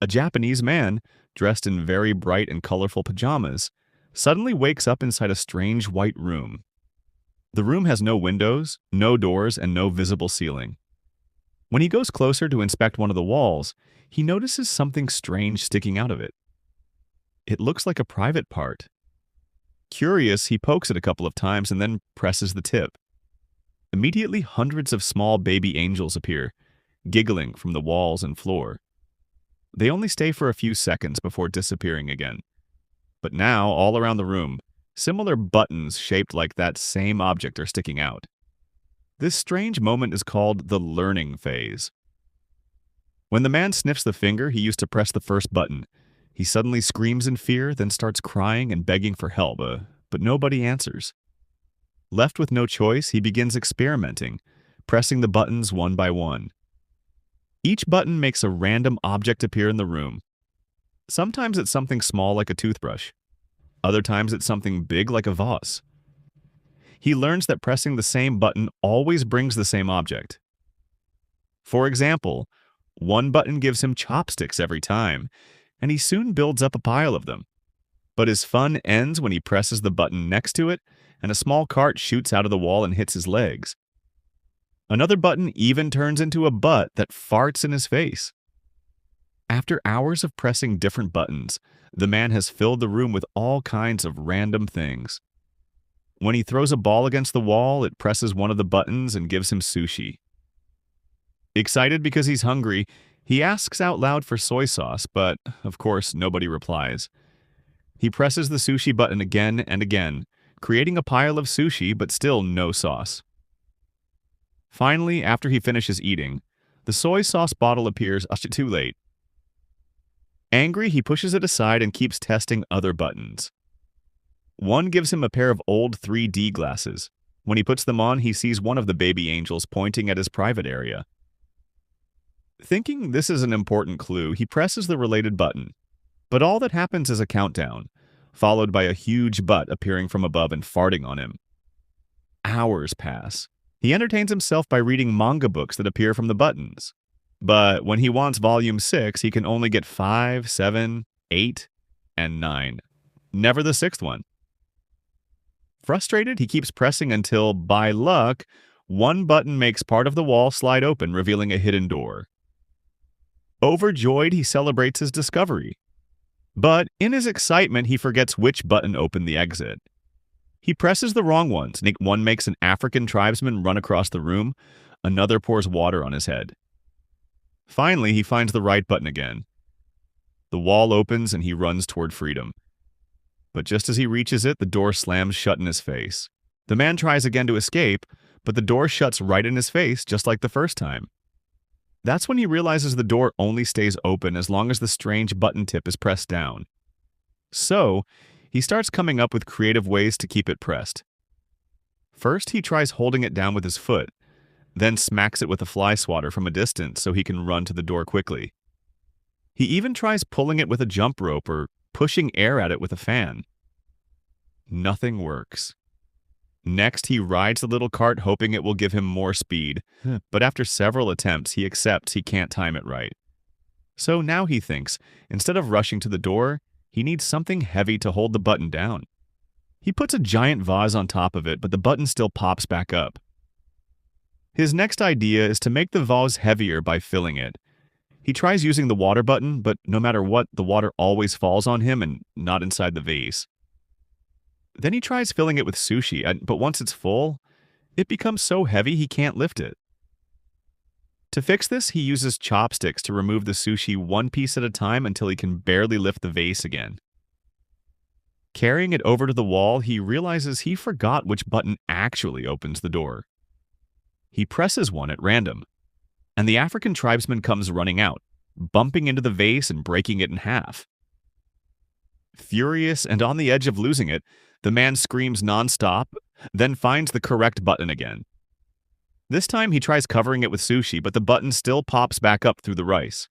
A Japanese man, dressed in very bright and colorful pajamas, suddenly wakes up inside a strange white room. The room has no windows, no doors, and no visible ceiling. When he goes closer to inspect one of the walls, he notices something strange sticking out of it. It looks like a private part. Curious, he pokes it a couple of times and then presses the tip. Immediately, hundreds of small baby angels appear, giggling from the walls and floor. They only stay for a few seconds before disappearing again. But now, all around the room, similar buttons shaped like that same object are sticking out. This strange moment is called the learning phase. When the man sniffs the finger he used to press the first button, he suddenly screams in fear, then starts crying and begging for help, but nobody answers. Left with no choice, he begins experimenting, pressing the buttons one by one. Each button makes a random object appear in the room. Sometimes it's something small like a toothbrush. Other times it's something big like a vase. He learns that pressing the same button always brings the same object. For example, one button gives him chopsticks every time, and he soon builds up a pile of them. But his fun ends when he presses the button next to it, and a small cart shoots out of the wall and hits his legs. Another button even turns into a butt that farts in his face. After hours of pressing different buttons, the man has filled the room with all kinds of random things. When he throws a ball against the wall, it presses one of the buttons and gives him sushi. Excited because he's hungry, he asks out loud for soy sauce, but, of course, nobody replies. He presses the sushi button again and again, creating a pile of sushi but still no sauce. Finally, after he finishes eating, the soy sauce bottle appears too late. Angry, he pushes it aside and keeps testing other buttons. One gives him a pair of old 3D glasses. When he puts them on, he sees one of the baby angels pointing at his private area. Thinking this is an important clue, he presses the related button. But all that happens is a countdown, followed by a huge butt appearing from above and farting on him. Hours pass. He entertains himself by reading manga books that appear from the buttons. But when he wants volume 6, he can only get 5, 7, 8, and 9. Never the 6th one. Frustrated, he keeps pressing until, by luck, one button makes part of the wall slide open, revealing a hidden door. Overjoyed, he celebrates his discovery. But in his excitement, he forgets which button opened the exit. He presses the wrong ones. One makes an African tribesman run across the room, another pours water on his head. Finally, he finds the right button again. The wall opens and he runs toward freedom. But just as he reaches it, the door slams shut in his face. The man tries again to escape, but the door shuts right in his face, just like the first time. That's when he realizes the door only stays open as long as the strange button tip is pressed down. So, he starts coming up with creative ways to keep it pressed. First, he tries holding it down with his foot, then smacks it with a fly swatter from a distance so he can run to the door quickly. He even tries pulling it with a jump rope or pushing air at it with a fan. Nothing works. Next, he rides the little cart hoping it will give him more speed, but after several attempts, he accepts he can't time it right. So now he thinks, instead of rushing to the door, he needs something heavy to hold the button down. He puts a giant vase on top of it, but the button still pops back up. His next idea is to make the vase heavier by filling it. He tries using the water button, but no matter what, the water always falls on him and not inside the vase. Then he tries filling it with sushi, but once it's full, it becomes so heavy he can't lift it. To fix this, he uses chopsticks to remove the sushi one piece at a time until he can barely lift the vase again. Carrying it over to the wall, he realizes he forgot which button actually opens the door. He presses one at random, and the African tribesman comes running out, bumping into the vase and breaking it in half. Furious and on the edge of losing it, the man screams nonstop, then finds the correct button again. This time he tries covering it with sushi, but the button still pops back up through the rice.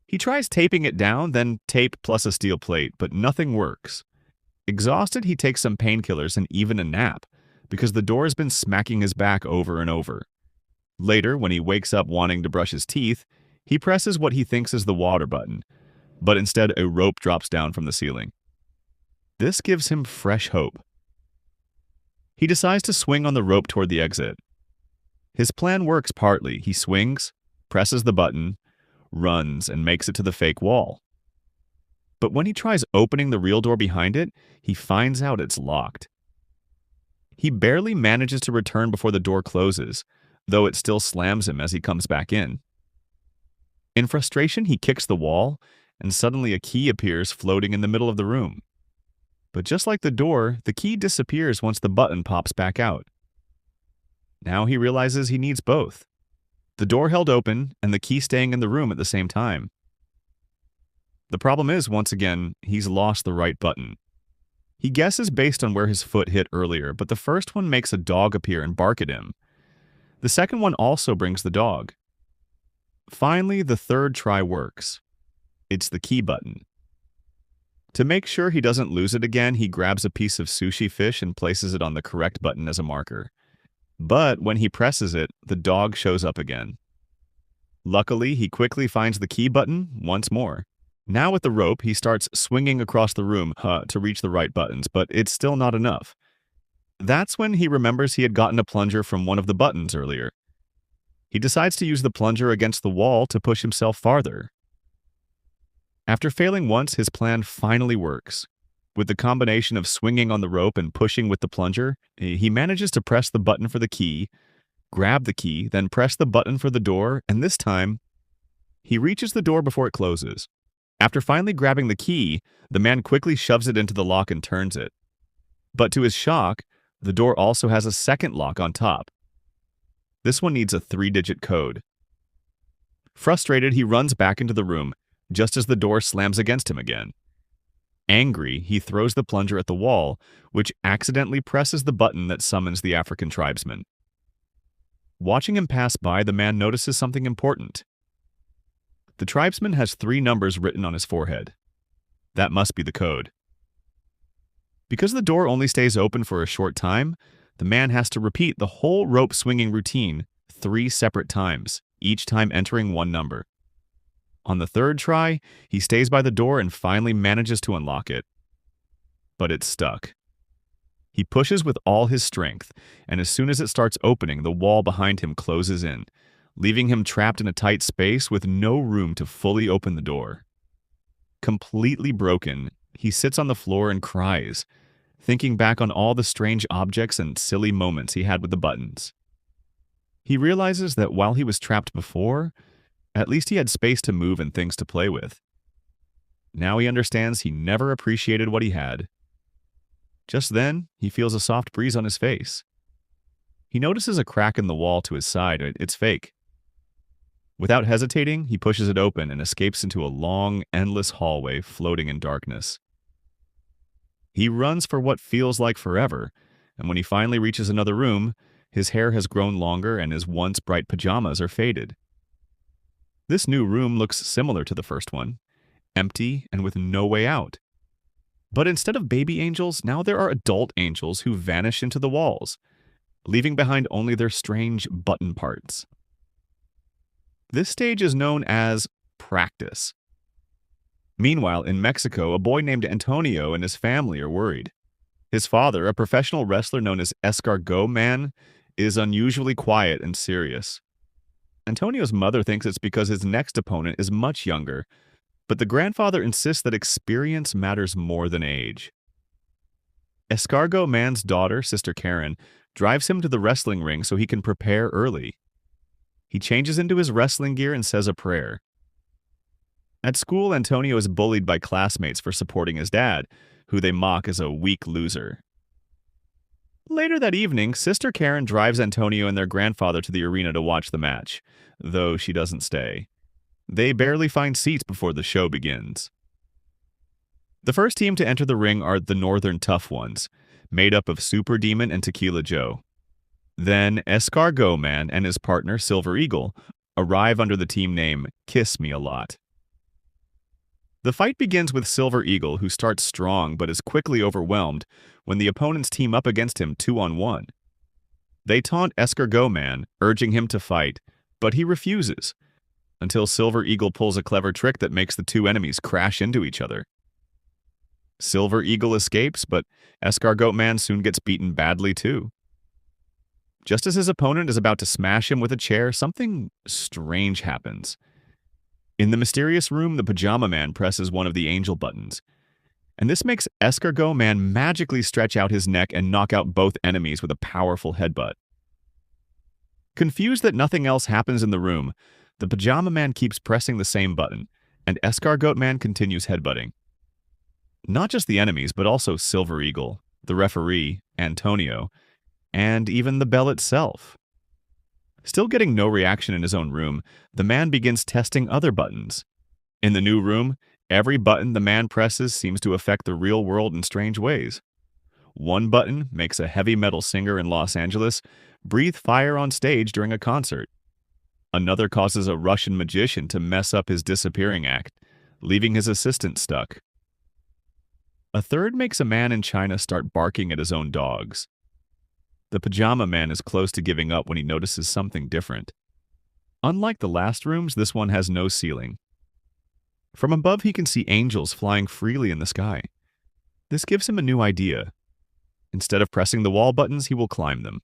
He tries taping it down, then tape plus a steel plate, but nothing works. Exhausted, he takes some painkillers and even a nap, because the door has been smacking his back over and over. Later, when he wakes up wanting to brush his teeth, He presses what he thinks is the water button, but instead a rope drops down from the ceiling. This gives him fresh hope. He decides to swing on the rope toward the exit. His plan works partly. He swings, presses the button, runs, and makes it to the fake wall. But when he tries opening the real door behind it, he finds out it's locked. He barely manages to return before the door closes, though it still slams him as he comes back in. In frustration, he kicks the wall, and suddenly a key appears floating in the middle of the room. But just like the door, the key disappears once the button pops back out. Now he realizes he needs both. The door held open and the key staying in the room at the same time. The problem is, once again, he's lost the right button. He guesses based on where his foot hit earlier, but the first one makes a dog appear and bark at him. The second one also brings the dog. Finally, the third try works. It's the key button. To make sure he doesn't lose it again, he grabs a piece of sushi fish and places it on the correct button as a marker. But when he presses it, the dog shows up again. Luckily, he quickly finds the key button once more. Now with the rope, he starts swinging across the room to reach the right buttons, but it's still not enough. That's when he remembers he had gotten a plunger from one of the buttons earlier. He decides to use the plunger against the wall to push himself farther. After failing once, his plan finally works. With the combination of swinging on the rope and pushing with the plunger, he manages to press the button for the key, grab the key, then press the button for the door, and this time, he reaches the door before it closes. After finally grabbing the key, the man quickly shoves it into the lock and turns it. But to his shock, the door also has a second lock on top. This one needs a 3-digit code. Frustrated, he runs back into the room, just as the door slams against him again. Angry, he throws the plunger at the wall, which accidentally presses the button that summons the African tribesman. Watching him pass by, the man notices something important. The tribesman has 3 numbers written on his forehead. That must be the code. Because the door only stays open for a short time, the man has to repeat the whole rope swinging routine 3 separate times, each time entering one number. On the third try, he stays by the door and finally manages to unlock it. But it's stuck. He pushes with all his strength, and as soon as it starts opening, the wall behind him closes in, leaving him trapped in a tight space with no room to fully open the door. Completely broken, he sits on the floor and cries, thinking back on all the strange objects and silly moments he had with the buttons. He realizes that while he was trapped before, at least he had space to move and things to play with. Now he understands he never appreciated what he had. Just then, he feels a soft breeze on his face. He notices a crack in the wall to his side. It's fake. Without hesitating, he pushes it open and escapes into a long, endless hallway floating in darkness. He runs for what feels like forever, and when he finally reaches another room, his hair has grown longer and his once bright pajamas are faded. This new room looks similar to the first one, empty and with no way out. But instead of baby angels, now there are adult angels who vanish into the walls, leaving behind only their strange button parts. This stage is known as practice. Meanwhile, in Mexico, a boy named Antonio and his family are worried. His father, a professional wrestler known as Escargot Man, is unusually quiet and serious. Antonio's mother thinks it's because his next opponent is much younger, but the grandfather insists that experience matters more than age. Escargot Man's daughter, Sister Karen, drives him to the wrestling ring so he can prepare early. He changes into his wrestling gear and says a prayer. At school, Antonio is bullied by classmates for supporting his dad, who they mock as a weak loser. Later that evening, Sister Karen drives Antonio and their grandfather to the arena to watch the match, though she doesn't stay. They barely find seats before the show begins. The first team to enter the ring are the Northern Tough Ones, made up of Super Demon and Tequila Joe. Then Escargot Man and his partner Silver Eagle arrive under the team name Kiss Me A Lot. The fight begins with Silver Eagle, who starts strong but is quickly overwhelmed when the opponents team up against him 2-on-1. They taunt Escargot Man, urging him to fight, but he refuses. until Silver Eagle pulls a clever trick that makes the two enemies crash into each other. Silver Eagle escapes, but Escargot Man soon gets beaten badly too. Just as his opponent is about to smash him with a chair, something strange happens. In the mysterious room, the Pajama Man presses one of the angel buttons, and this makes Escargot Man magically stretch out his neck and knock out both enemies with a powerful headbutt. Confused that nothing else happens in the room, the Pajama Man keeps pressing the same button, and Escargot Man continues headbutting. Not just the enemies, but also Silver Eagle, the referee, Antonio, and even the bell itself. Still getting no reaction in his own room, the man begins testing other buttons. In the new room, every button the man presses seems to affect the real world in strange ways. One button makes a heavy metal singer in Los Angeles breathe fire on stage during a concert. Another causes a Russian magician to mess up his disappearing act, leaving his assistant stuck. A third makes a man in China start barking at his own dogs. The Pajama Man is close to giving up when he notices something different. Unlike the last rooms, this one has no ceiling. From above, he can see angels flying freely in the sky. This gives him a new idea. Instead of pressing the wall buttons, he will climb them.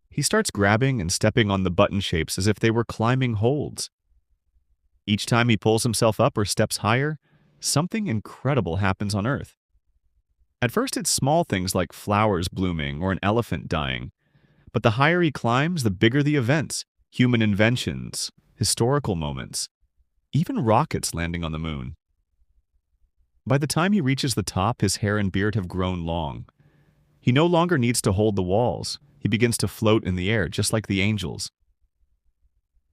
He starts grabbing and stepping on the button shapes as if they were climbing holds. Each time he pulls himself up or steps higher, something incredible happens on Earth. At first, it's small things like flowers blooming or an elephant dying. But the higher he climbs, the bigger the events, human inventions, historical moments, even rockets landing on the moon. By the time he reaches the top, his hair and beard have grown long. He no longer needs to hold the walls. He begins to float in the air, just like the angels.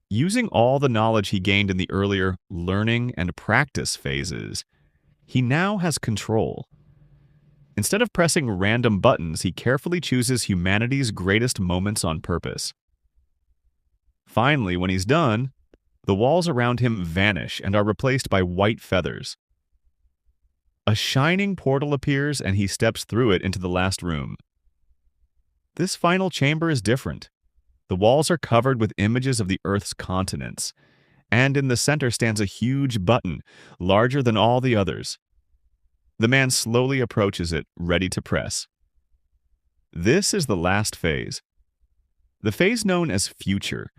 Using all the knowledge he gained in the earlier learning and practice phases, he now has control. Instead of pressing random buttons, he carefully chooses humanity's greatest moments on purpose. Finally, when he's done, the walls around him vanish and are replaced by white feathers. A shining portal appears and he steps through it into the last room. This final chamber is different. The walls are covered with images of the Earth's continents, and in the center stands a huge button, larger than all the others. The man slowly approaches it, ready to press. This is the last phase. The phase known as Future,